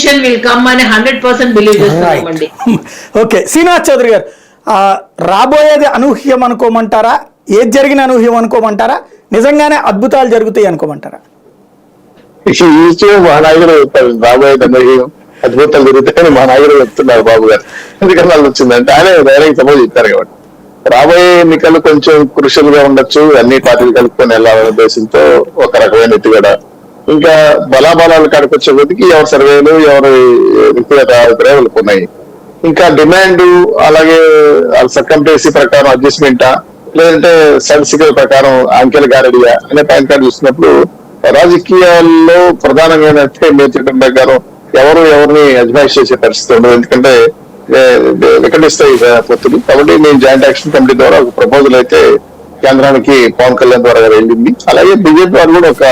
Decision will come అని 100% believe చేస్తున్నామండి. Okay, Srinivas Chowdary గారు, రాబోయేది అనూహ్యం అనుకోమంటారా, ఏది జరిగిన అనూహ్యం అనుకోమంటారా, నిజంగానే అద్భుతాలు జరుగుతాయి అనుకోమంటారా? మా నాయకుడు చెప్తారు రాబోయేది అనూహ్యం, అద్భుతాలు జరుగుతాయని మా నాయకుడు చెప్తున్నారు బాబు గారు. ఎందుకంటే వాళ్ళు వచ్చిందంటే ఆయన డైరెక్ట్ సపోజ్ చెప్పారు కాబట్టి రాబోయే ఎన్నికలు కొంచెం క్రుషియల్ గా ఉండొచ్చు, అన్ని పార్టీలు కలుపుకొని వెళ్ళాలనే ఉద్దేశంతో ఒక రకమైన ఎత్తుగడ. ఇంకా బలాబలాలు కాడికొచ్చే కొద్దికి ఎవరి సర్వేలు ఎవరి వ్యక్తిగత అభిప్రాయాలు ఉన్నాయి. ఇంకా డిమాండ్ అలాగే సర్కంటెన్సీ ప్రకారం అడ్జస్ట్మెంటా లేదంటే స్టాటిస్టికల్ ప్రకారం అంకెల గారడియా అనే పాయింట్ కార్డు చూసినప్పుడు రాజకీయాల్లో ప్రధానంగా ఏంటంటే మీరు చెప్పిన ప్రకారం ఎవరిని అజ్మాయిష్ చేసే పరిస్థితి ఉండదు. ఎందుకంటే వికటిస్తాయి పొత్తులు. కాబట్టి నేను జాయింట్ యాక్షన్ కమిటీ ద్వారా ఒక ప్రపోజల్ అయితే కేంద్రానికి పవన్ కళ్యాణ్ ద్వారా వెళ్ళింది. అలాగే బీజేపీ వాళ్ళు కూడా ఒక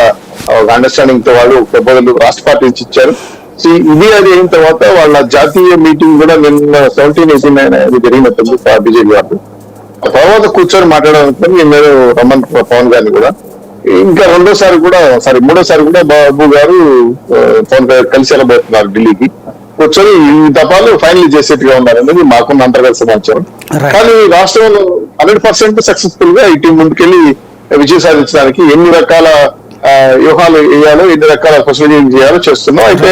అండర్స్టాండింగ్ తో వాళ్ళు ప్రపోజల్ రాష్ట్ర పార్టీ నుంచి ఇచ్చారు. ఇది అది అయిన తర్వాత వాళ్ళ జాతీయ మీటింగ్ కూడా నిన్న 17-18 జరిగినట్టుంది బీజేపీ వాళ్ళు. తర్వాత కూర్చొని మాట్లాడాలనుకుని నేను రమ్మన్ పవన్ గారిని కూడా ఇంకా మూడోసారి కూడా బాబు గారు పవన్ గారు కలిసి వెళ్ళబోతున్నారు ఢిల్లీకి. కూర్చొని ఈ దఫాలు ఫైనల్ చేసేట్టుగా ఉన్నారనేది మాకున్న అంతర్గత సమాచారం. కానీ రాష్ట్రంలో 100% సక్సెస్ఫుల్ గా ఈ టీం ముందుకెళ్లి విజయం సాధించడానికి ఎన్ని రకాల వ్యూహాలు వేయాలో, ఎన్ని రకాల ప్రొసీడింగ్ చేయాలో చేస్తున్నాం. అయితే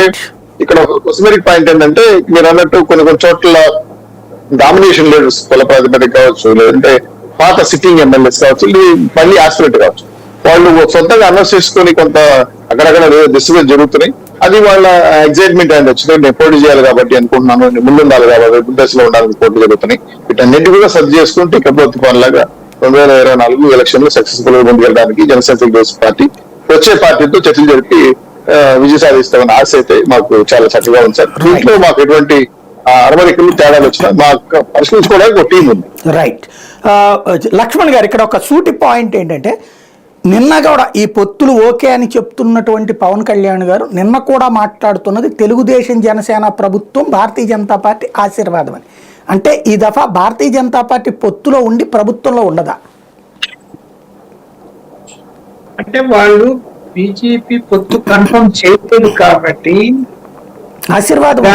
ఇక్కడ ఒక కొస్మెటిక్ పాయింట్ ఏంటంటే మీరు అన్నట్టు కొన్ని చోట్ల డామినేషన్ లీడర్స్ కుల ప్రాతిపదిక కావచ్చు, లేదంటే పాత సిట్టింగ్ ఎమ్మెల్యేస్ కావచ్చు, మళ్ళీ ఆస్పిరెంట్ కావచ్చు, వాళ్ళు సొంతంగా అనౌన్స్ చేసుకుని కొంత అక్కడక్కడ దిశగా జరుగుతున్నాయి. అది వాళ్ళ ఎగ్జైట్మెంట్ అనేది వచ్చింది. నేను పోటీ చేయాలి కాబట్టి అనుకుంటున్నాను, ముందుండాలి కాబట్టి దశలో ఉండాలని పోటీ జరుగుతున్నాయి. వీటన్నిటి కూడా సర్చ్ చేసుకుంటే ఇకపోతే పనిలాగా 2024 ఎలక్షన్ లో సక్సెస్ఫుల్ గా ముందుకెళ్ళడానికి జనసేన పార్టీ వచ్చే పార్టీతో చర్చలు జరిపి విజయం సాధిస్తామన్న ఆశ అయితే మాకు చాలా చక్కగా ఉంది సార్. దీంట్లో మాకు ఎటువంటి అరవరికలు తేడాలు వచ్చినా మాకు పరిశీలించుకోవడానికి ఒక టీం ఉంది. రైట్. లక్ష్మణ్ గారు, ఇక్కడ ఒక సూటి పాయింట్ ఏంటంటే నిన్న కూడా ఈ పొత్తులు ఓకే అని చెప్తున్నటువంటి పవన్ కళ్యాణ్ గారు నిన్న కూడా మాట్లాడుతున్నది తెలుగుదేశం జనసేన ప్రభుత్వం భారతీయ జనతా పార్టీ ఆశీర్వాదం అని. అంటే ఈ దఫా భారతీయ జనతా పార్టీ పొత్తులో ఉండి ప్రభుత్వంలో ఉండదా? అంటే వాళ్ళు బీజేపీ పొత్తు కన్ఫర్మ్ చేయలేదు కాబట్టి ఆశీర్వాదం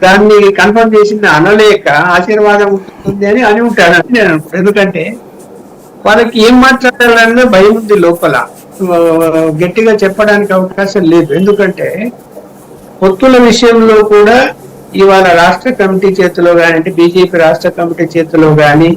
దాన్ని కన్ఫర్మ్ చేసింది అనలేక ఆశీర్వాదం ఉంటుంది అని ఉంటాను నేను. ఎందుకంటే వాళ్ళకి ఏం మాట్లాడాలన్నా భయం ఉంది లోపల, గట్టిగా చెప్పడానికి అవకాశం లేదు. ఎందుకంటే పొత్తుల విషయంలో కూడా ఇవాళ రాష్ట్ర కమిటీ చేతిలో కానీ, అంటే బీజేపీ రాష్ట్ర కమిటీ చేతిలో కానీ